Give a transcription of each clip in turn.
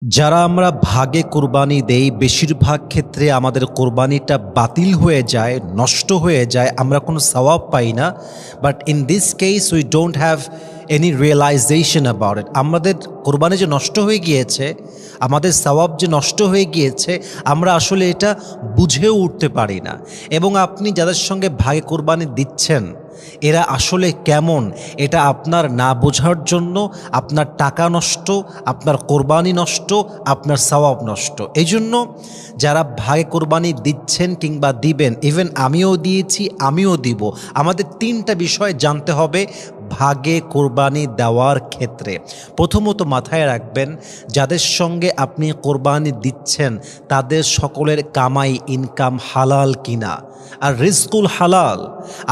যারা আমরা ভাগে কোরবানি দেই বেশিরভাগ ক্ষেত্রে আমাদের কোরবানিটা বাতিল হয়ে যায়, নষ্ট হয়ে যায়, আমরা কোনো সওয়াব পাই না। But in this case we don't have any realization about it. আমাদের কোরবানি যে নষ্ট হয়ে গিয়েছে, আমাদের সওয়াব যে নষ্ট হয়ে গিয়েছে, আমরা আসলে এটা বুঝেও উঠতে পারি না। এবং আপনি যাদের সঙ্গে ভাগে কোরবানি দিচ্ছেন এরা আসলে কেমন, এটা আপনার না বোঝার জন্য আপনার টাকা নষ্ট, আপনার কোরবানি নষ্ট, আপনার সওয়াব নষ্ট। এই জন্য যারা ভাগে কোরবানি দিচ্ছেন কিংবা দিবেন, ইভেন আমিও দিয়েছি, আমিও দিব, আমাদের তিনটা বিষয় জানতে হবে ভাগে কোরবানি দেওয়ার ক্ষেত্রে। প্রথমত মাথায় রাখবেন, যাদের সঙ্গে আপনি কোরবানি দিচ্ছেন তাদের সকলের কামাই ইনকাম হালাল কিনা। আর রিজকুল হালাল,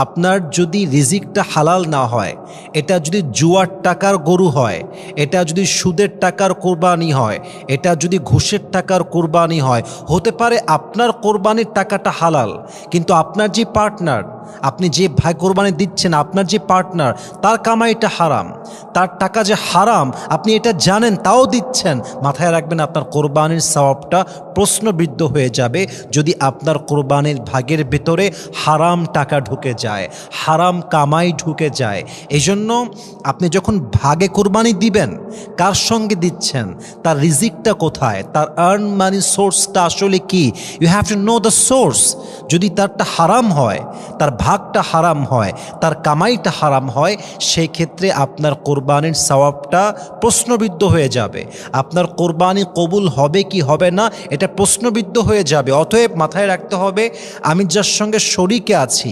আপনার যদি রিজিকটা হালাল না হয়, এটা যদি জুয়ার টাকার গরু হয়, এটা যদি সুদের টাকার কোরবানি হয়, এটা যদি ঘুষের টাকার কোরবানি হয়, হতে পারে আপনার কোরবানির টাকাটা হালাল, কিন্তু আপনার যে পার্টনার, আপনি যে ভাই কোরবানি দিচ্ছেন, আপনার যে পার্টনার, তার কামাইটা হারাম, তার টাকা যে হারাম আপনি এটা জানেন, তাও দিচ্ছেন। মাথায় রাখবেন আপনার কোরবানির সওয়াবটা প্রশ্নবিদ্ধ হয়ে যাবে যদি আপনার কোরবানির ভাগের ভেতরে হারাম টাকা ঢুকে যায়, হারাম কামাই ঢুকে যায়। এই জন্য আপনি যখন ভাগে কোরবানি দিবেন, কার সঙ্গে দিচ্ছেন, তার রিজিকটা কোথায়, তার আর্ন মানি সোর্সটা আসলে কি, you have to know the source. যদি তারটা হারাম হয়, তার ভাগটা হারাম হয়, তার কামাইটা হারাম হয়, সেই ক্ষেত্রে আপনার কোরবানির সওয়াবটা প্রশ্নবিদ্ধ হয়ে যাবে। আপনার কোরবানি কবুল হবে কি হবে না এটা প্রশ্নবিদ্ধ হয়ে যাবে। অতএব মাথায় রাখতে হবে, আমি যার সঙ্গে শরিকে আছি,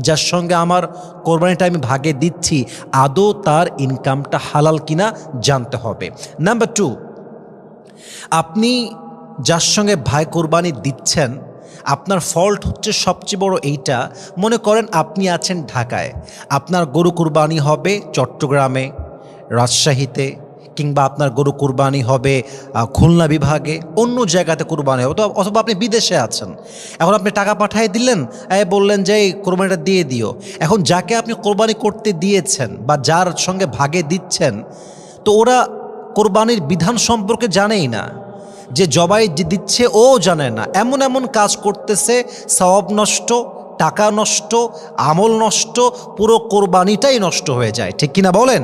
যার সঙ্গে আমার কোরবানিটা আমি ভাগে দিচ্ছি, আদৌ তার ইনকামটা হালাল কিনা জানতে হবে। নাম্বার 2, আপনি যার সঙ্গে ভাই কোরবানি দিচ্ছেন, আপনার ফল্ট হচ্ছে সবচেয়ে বড় এইটা, মনে করেন আপনি আছেন ঢাকায়, আপনার গরু কুরবানি হবে চট্টগ্রামে, রাজশাহীতে, কিংবা আপনার গরু কুরবানি হবে খুলনা বিভাগে, অন্য জায়গাতে কুরবানি হবে, অথবা আপনি বিদেশে আছেন। এখন আপনি টাকা পাঠিয়ে দিলেন, বললেন যে এই কোরবানিটা দিয়ে দিও। এখন যাকে আপনি কোরবানি করতে দিয়েছেন বা যার সঙ্গে ভাগে দিচ্ছেন, তো ওরা কোরবানির বিধান সম্পর্কে জানেই না, যে জবাই যে দিচ্ছে ও জানে না, এমন এমন কাজ করতেছে, সওয়াব নষ্ট, টাকা নষ্ট, আমল নষ্ট, পুরো কোরবানিটাই নষ্ট হয়ে যায়। ঠিক কিনা বলেন?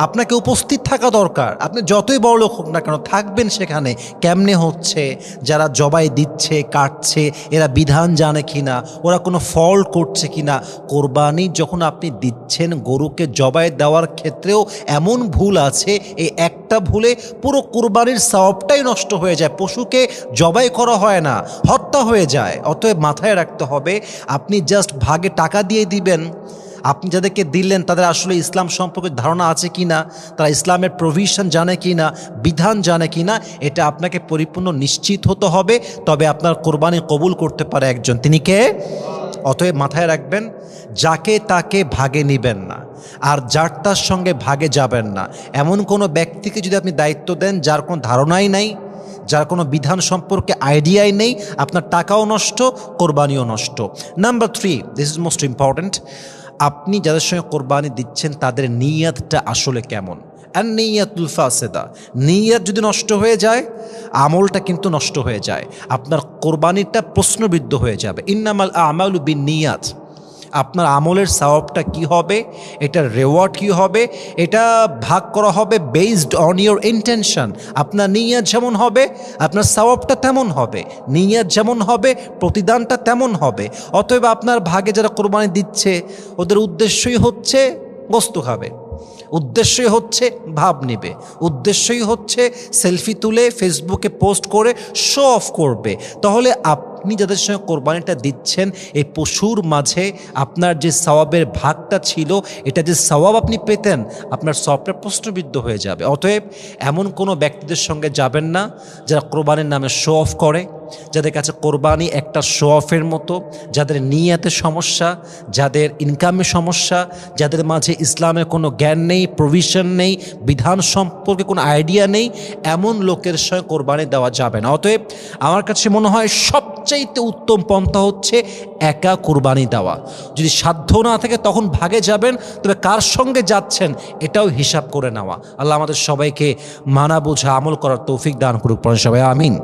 আপনাকে উপস্থিত থাকা দরকার, আপনি যতই বড় লোক হোক না কেন, থাকবেন সেখানে। কেমনে হচ্ছে, যারা জবাই দিচ্ছে, কাটছে, এরা বিধান জানে কিনা, ওরা কোনো ফল করছে কিনা। কোরবানি যখন আপনি দিচ্ছেন, গরুকে জবাই দেওয়ার ক্ষেত্রেও এমন ভুল আছে, এই একটা ভুলে পুরো কোরবানির সওয়াবটাই নষ্ট হয়ে যায়। পশুকে জবাই করা হয় না, হত্যা হয়ে যায়। অতএব মাথায় রাখতে হবে, আপনি জাস্ট ভাগে টাকা দিয়ে দিবেন, আপনি যাদেরকে দিলেন তাদের আসলে ইসলাম সম্পর্কে ধারণা আছে কি না, তারা ইসলামের প্রভিশন জানে কি না, বিধান জানে কি না, এটা আপনাকে পরিপূর্ণ নিশ্চিত হতে হবে। তবে আপনার কোরবানি কবুল করতে পারে একজন, তিনি কে? অতএব মাথায় রাখবেন, যাকে তাকে ভাগে নেবেন না, আর যার তার সঙ্গে ভাগে যাবেন না। এমন কোনো ব্যক্তিকে যদি আপনি দায়িত্ব দেন যার কোনো ধারণাই নাই, যার কোনো বিধান সম্পর্কে আইডিয়াই নেই, আপনার টাকাও নষ্ট, কোরবানিও নষ্ট। Number 3, this is most important, আপনি যাদের সঙ্গে কোরবানি দিচ্ছেন তাদের নিয়তটা আসলে কেমন। আর নিয়াতুল ফাসেদা, নিয়ত যদি নষ্ট হয়ে যায়, আমলটা কিন্তু নষ্ট হয়ে যায়, আপনার কোরবানিটা প্রশ্নবিদ্ধ হয়ে যাবে। ইন্নামাল আমালু বিন্নিয়াত, আপনার আমলের সওয়াবটা কি হবে, এটার রেওয়ার্ড কি হবে, এটা ভাগ করা হবে বেসড অন ইওর ইন্টেনশন। আপনার নিয়ত যেমন হবে আপনার সওয়াবটা তেমন হবে, নিয়ত যেমন হবে প্রতিদানটা তেমন হবে। অতএব আপনার ভাগে যারা কোরবানি দিচ্ছে, ওদের উদ্দেশ্যই হচ্ছে গোস্ত খাবে, উদ্দেশ্যই হচ্ছে ভাব নেবে, উদ্দেশ্যই হচ্ছে সেলফি তুলে ফেসবুকে পোস্ট করে শো অফ করবে। তাহলে আপনি যাদের সঙ্গে কোরবানিটা দিচ্ছেন, এই পশুর মাঝে আপনার যে সওয়াবের ভাগটা ছিল, এটা যে সওয়াব আপনি পেতেন, আপনার সওয়াবটা প্রশ্নবিদ্ধ হয়ে যাবে। অতএব এমন কোনো ব্যক্তিদের সঙ্গে যাবেন না যারা কোরবানির নামে শো অফ করে, যাদের কাছে কোরবানি একটা শো অফের মতো, যাদের নিয়াতে সমস্যা, যাদের ইনকামে সমস্যা, যাদের মাঝে ইসলামের কোনো জ্ঞান নেই, প্রভিশন নেই, বিধান সম্পর্কে কোনো আইডিয়া নেই, এমন লোকের সঙ্গে কোরবানি দেওয়া যাবে না। অতএব আমার কাছে মনে হয় সবচাইতে উত্তম পন্থা হচ্ছে একা কোরবানি দেওয়া। যদি সাধ্য না থাকে তখন ভাগে যাবেন, তবে কার সঙ্গে যাচ্ছেন এটাও হিসাব করে নেওয়া। আল্লাহ আমাদের সবাইকে মানা বোঝা আমল করার তৌফিক দান করুক, পড়েন সবাই আমিন।